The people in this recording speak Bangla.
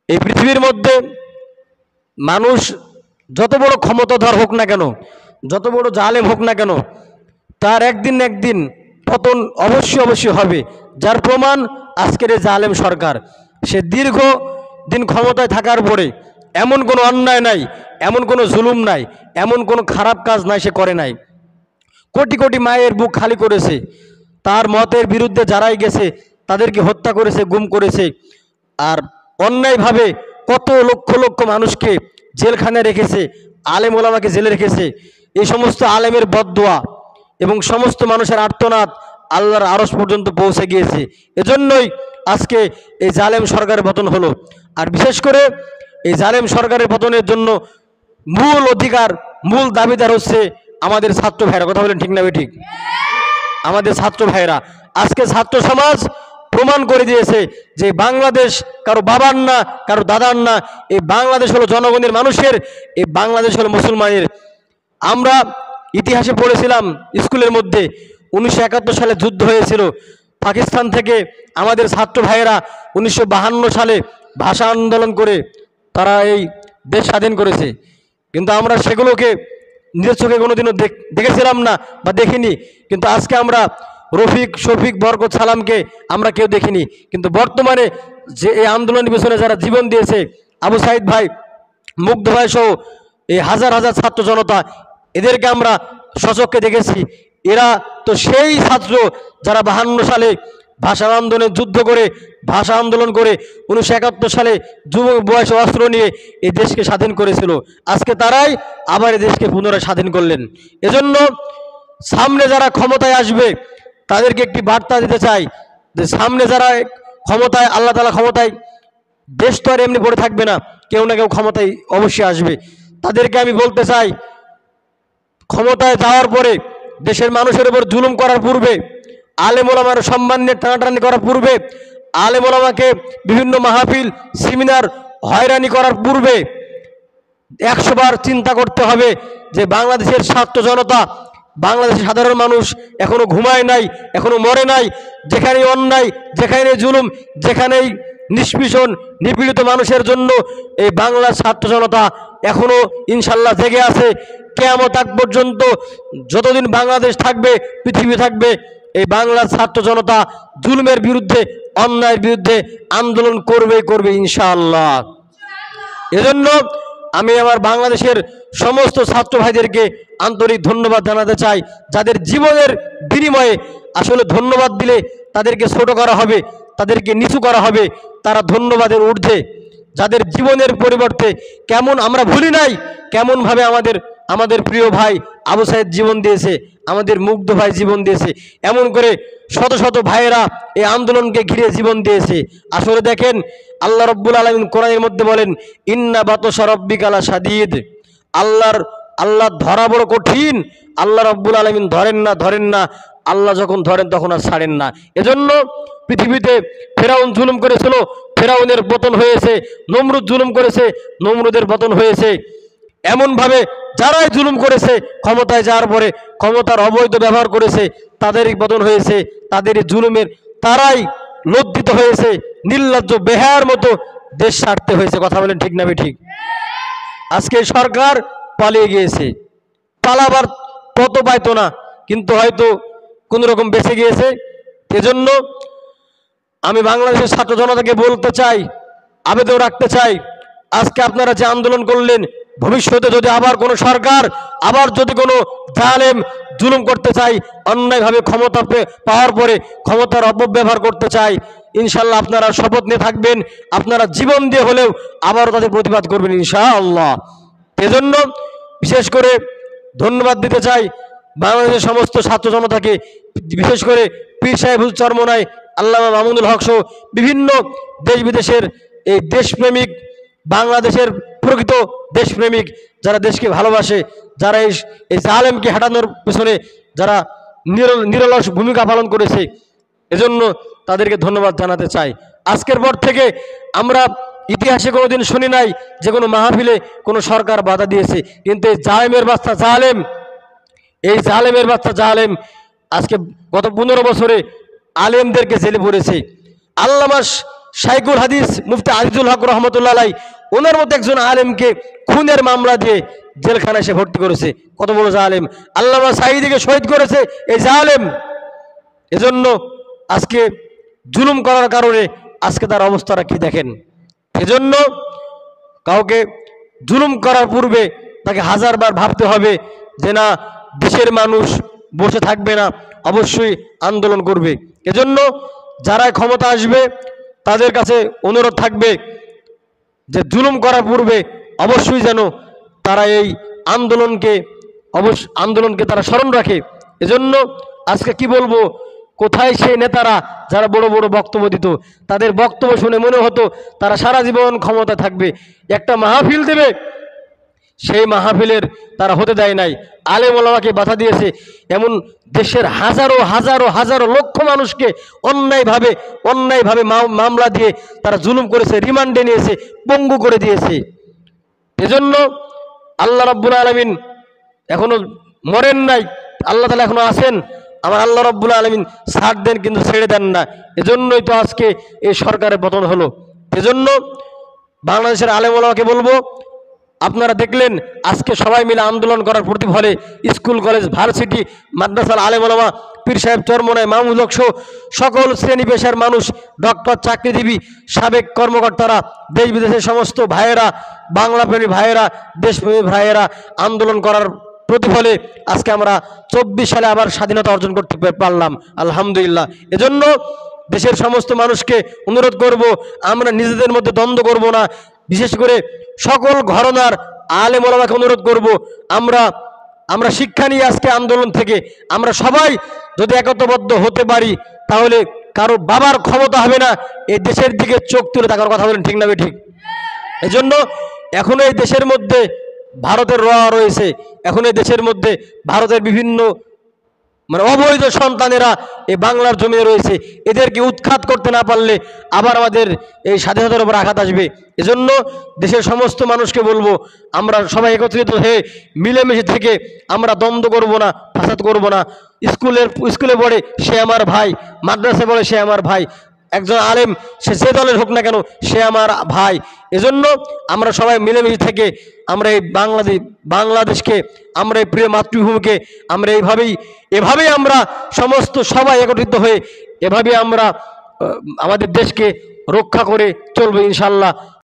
এই পৃথিবীর মধ্যে মানুষ যত বড় ক্ষমতাধর হোক না কেন, যত বড় জালেম হোক না কেন, তার একদিন না একদিন পতন অবশ্যই অবশ্যই হবে। যার প্রমাণ আজকের এই জালেম সরকার। সে দীর্ঘ দিন ক্ষমতায় থাকার পরে এমন কোনো অন্যায় নাই, এমন কোনো জুলুম নাই, এমন কোনো খারাপ কাজ নাই সে করে নাই। কোটি কোটি মায়ের বুক খালি করেছে, তার মতের বিরুদ্ধে যারাই গেছে তাদেরকে হত্যা করেছে, গুম করেছে। আর অন্যায়ভাবে কত লক্ষ লক্ষ মানুষকে জেলখানায় রেখেছে, আলেম ওলামাকে জেলে রেখেছে। এই সমস্ত আলেমের বদদোয়া এবং সমস্ত মানুষের আর্তনাদ আল্লাহর আরশ পর্যন্ত পৌঁছে গিয়েছে। এজন্যই আজকে এই জালেম সরকারের পতন হলো। আর বিশেষ করে এই জালেম সরকারের পতনের জন্য মূল অধিকার, মূল দাবিদার হচ্ছে আমাদের ছাত্র ভাইরা। কথা বলেন ঠিক না ঠিক? আমাদের ছাত্র ভাইরা। আজকে ছাত্র সমাজ প্রমাণ করে দিয়েছে যে বাংলাদেশ কারো বাবার না, কারো দাদার না, এই বাংলাদেশ হলো জনগণের, মানুষের। এই বাংলাদেশ হলো মুসলমানের। আমরা ইতিহাসে পড়েছিলাম স্কুলের মধ্যে 1971 সালে যুদ্ধ হয়েছিল পাকিস্তান থেকে। আমাদের ছাত্র ভাইয়েরা 1952 সালে ভাষা আন্দোলন করে তারা এই দেশ স্বাধীন করেছে। কিন্তু আমরা সেগুলোকে নিজের চোখে কোনোদিনও দেখেছিলাম না বা দেখিনি। কিন্তু আজকে আমরা রফিক, শফিক, বরকত, সালামকে আমরা কেউ দেখিনি। কিন্তু বর্তমানে যে এই আন্দোলনের পিছনে যারা জীবন দিয়েছে, আবু সাইদ ভাই, মুগ্ধ ভাই সহ এই হাজার হাজার ছাত্র জনতা, এদেরকে আমরা সচক্ষে দেখেছি। এরা তো সেই ছাত্র যারা 52 সালে ভাষা আন্দোলনে যুদ্ধ করে, ভাষা আন্দোলন করে 1971 সালে যুবক বয়সে অস্ত্র নিয়ে এই দেশকে স্বাধীন করেছিল। আজকে তারাই আবার এই দেশকে পুনরায় স্বাধীন করলেন। এজন্য সামনে যারা ক্ষমতায় আসবে তাদেরকে একটি বার্তা দিতে চাই যে সামনে যারা ক্ষমতায়, আল্লাহ তাআলা ক্ষমতায়, দেশ তো আর এমনি পড়ে থাকবে না, কেউ না কেউ ক্ষমতায় অবশ্যই আসবে। তাদেরকে আমি বলতে চাই, ক্ষমতায় যাওয়ার পরে দেশের মানুষের উপর জুলুম করার পূর্বে, আলেম ওলামার সম্মান নিয়ে টানাটানি করার পূর্বে, আলেম ওলামাকে বিভিন্ন মাহফিল, সেমিনার হয়রানি করার পূর্বে 100 বার চিন্তা করতে হবে যে বাংলাদেশের ছাত্র জনতা, বাংলাদেশের সাধারণ মানুষ এখনো ঘুমায় নাই, এখনো মরে নাই। যেখানে অন্যায়, যেখানে জুলুম, যেখানেই নিষ্পেষণ, নিপীড়িত মানুষের জন্য এই বাংলার ছাত্র জনতা এখনো ইনশাল্লাহ জেগে আছে। কিয়ামত আগ পর্যন্ত যতদিন বাংলাদেশ থাকবে, পৃথিবী থাকবে, এই বাংলার ছাত্র জনতা জুলুমের বিরুদ্ধে, অন্যায়ের বিরুদ্ধে আন্দোলন করবে ইনশাআল্লাহ। এজন্য আমি আমার বাংলাদেশের সমস্ত ছাত্র ভাইদেরকে আন্তরিক ধন্যবাদ জানাতে চাই, যাদের জীবনের বিনিময়ে, আসলে ধন্যবাদ দিলে তাদেরকে ছোট করা হবে, তাদেরকে নিচু করা হবে, তারা ধন্যবাদের ঊর্ধ্বে, যাদের জীবনের পরিবর্তে কেমন আমরা ভুলি নাই, কেমনভাবে আমাদের প্রিয় ভাই আবু সাইদ জীবন দিয়েছে, আমাদের মুগ্ধ ভাই জীবন দিয়েছে, এমন করে শত শত ভাইয়েরা এই আন্দোলনকে ঘিরে জীবন দিয়েছে। আসলে দেখেন, আল্লাহ রব্বুল আলামিন কোরআনের মধ্যে বলেন, ইন্না বাতশা রাব্বিকা লাশাদীদ। আল্লাহ ধরা বড় কঠিন। আল্লাহ রব্বুল আলামিন ধরেন না, আল্লাহ যখন ধরেন তখন আর ছাড়েন না। এজন্য পৃথিবীতে ফেরাউন জুলুম করেছিল, ফেরাউনের পতন হয়েছে। নমরুদ জুলুম করেছে, নমরুদের পতন হয়েছে। এমনভাবে যারাই জুলুম করেছে, ক্ষমতায় যাওয়ার পরে ক্ষমতার অবৈধ ব্যবহার করেছে, তাদেরই পতন হয়েছে, তাদেরই জুলুমের তারাই লজ্জিত হয়েছে, নির্লজ্জ বেহায়ার মতো দেশ ছাড়তে হয়েছে। কথা বলেন ঠিক না ঠিক? আজকে সরকার পালিয়ে গিয়েছে, পালাবার পথ পাইতো না, কিন্তু হয়তো কোন রকম বেঁচে গিয়েছে। এজন্য আমি বাংলাদেশের ছাত্র জনতাকে বলতে চাই, আবেদন রাখতে চাই, আজকে আপনারা যে আন্দোলন করলেন, ভবিষ্যতে যদি আবার কোনো সরকার, আবার যদি কোনো জালেম জুলুম করতে চাই, অন্যায়ভাবে ক্ষমতা পাওয়ার পরে ক্ষমতার অপব্যবহার করতে চাই, ইনশাল্লাহ আপনারা শপথ নিয়ে থাকবেন, আপনারা জীবন দিয়ে হলেও আবারও তাদের প্রতিবাদ করবেন ইনশাআল্লাহ। এজন্য বিশেষ করে ধন্যবাদ দিতে চাই বাংলাদেশের সমস্ত ছাত্র জনতাকে, বিশেষ করে পীর সাহেব হুজুর চরমোনাই, আল্লামা মামুনুল হক সহ বিভিন্ন দেশ বিদেশের এই দেশপ্রেমিক, বাংলাদেশের প্রকৃত দেশপ্রেমিক, যারা দেশকে ভালোবাসে, যারা এই জালেমকে হাঁটানোর পিছনে যারা নিরলস ভূমিকা পালন করেছে, এজন্য তাদেরকে ধন্যবাদ জানাতে চাই। আজকের পর থেকে আমরা ইতিহাসে কোনোদিন শুনি নাই যে কোনো মাহফিলে কোনো সরকার বাধা দিয়েছে, কিন্তু এই জালেমের বাচ্চা জালেম, এই জালেমের বাচ্চা জালেম আজকে গত 15 বছরে আলেমদেরকে জেলে পড়েছে। আল্লামা শাইখুল হাদিস মুফতি আজিজুল হক রহমতুল্লাহ আলাই ওনার মধ্যে একজন আলেমকে খুনের মামলা দিয়ে জেলখানায় সে ভর্তি করেছে। কত বড় জালেম! আল্লামা সাঈদীকে শহীদ করেছে এই জালেম। এজন্য আজকে জুলুম করার কারণে আজকে তার অবস্থাটা কি দেখেন। এজন্য কাউকে জুলুম করার পূর্বে তাকে হাজারবার ভাবতে হবে যে না, দেশের মানুষ বসে থাকবে না, অবশ্যই আন্দোলন করবে। এজন্য যারা ক্ষমতা আসবে তাদের কাছে অনুরোধ থাকবে যে জুলুম করার পূর্বে অবশ্যই যেন তারা এই আন্দোলনকে তারা স্মরণ রাখে। এজন্য আজকে কি বলবো, কোথায় সেই নেতারা যারা বড় বড় বক্তব্য দিত, তাদের বক্তব্য শুনে মনে হতো তারা সারা জীবন ক্ষমতা থাকবে। একটা মাহফিল দেবে, সেই মাহফিলের তারা হতে দেয় নাই, আলেম ওলামাকে বাধা দিয়েছে। এমন দেশের হাজারো হাজারো হাজারো লক্ষ মানুষকে অন্যায়ভাবে মামলা দিয়ে তারা জুলুম করেছে, রিমান্ডে নিয়েছে, পঙ্গু করে দিয়েছে। এজন্য আল্লাহ রাব্বুল আলামিন এখনো মরেন নাই, আল্লাহ তাআলা এখনো আছেন। আমার আল্লাহ রাব্বুল আলামিন ছাড় দেন কিন্তু ছেড়ে দেন না। এজন্যই তো আজকে এই সরকারের পতন হলো। এজন্য বাংলাদেশের আলেম ওলামাকে বলবো, আপনারা দেখলেন আজকে সবাই মিলে আন্দোলন করার প্রতিফলে স্কুল কলেজ ভার্সিটি মাদ্রাসার আলেম ওলামা, পীর সাহেব চরমনাই মাহমুদক সহ সকল শ্রেণী পেশার মানুষ, ডক্টর, চাকরিজীবী, সাবেক কর্মকর্তারা, দেশ বিদেশের সমস্ত ভাইয়েরা, বাংলাপ্রেমী ভাইয়েরা, দেশপ্রেমী ভাইয়েরা আন্দোলন করার প্রতিফলে আজকে আমরা 24 সালে আবার স্বাধীনতা অর্জন করতে পারলাম, আলহামদুলিল্লাহ। এজন্য দেশের সমস্ত মানুষকে অনুরোধ করব, আমরা নিজেদের মধ্যে দ্বন্দ্ব করব না। বিশেষ করে সকল ঘরানার আলেম ওলামাকে অনুরোধ করব, আমরা শিক্ষা নিয়ে আজকে আন্দোলন থেকে আমরা সবাই যদি একতাবদ্ধ হতে পারি, তাহলে কারো বাবার ক্ষমতা হবে না এই দেশের দিকে চোখ তুলে তাকার। কথা বলেন ঠিক না ঠিক? এজন্য এখনো এই দেশের মধ্যে ভারতের র রয়েছে, এখন এই দেশের মধ্যে ভারতের বিভিন্ন অবৈধ সন্তানেরা এই বাংলার জমিনে রয়েছে। এদেরকে উৎখাত করতে না পারলে আবার আমাদের এই স্বাধীনতার উপর আঘাত আসবে। এজন্য দেশের সমস্ত মানুষকে বলবো, আমরা সবাই একত্রিত হয়ে মিলেমিশে থেকে আমরা দ্বন্দ্ব করব না, ফাসাদ করব না। স্কুলে পড়ে সে আমার ভাই, মাদ্রাসায় পড়ে সে আমার ভাই, একজন আলেম সে যে দলের হোক না কেন সে আমার ভাই। এজন্য আমরা সবাই মিলেমিশে থেকে আমরা এই বাংলাদেশকে, আমরা এই প্রিয় মাতৃভূমিকে আমরা এভাবেই আমরা সমস্ত সবাই একত্রিত হয়ে এভাবে আমরা আমাদের দেশকে রক্ষা করে চলবো ইনশাল্লাহ।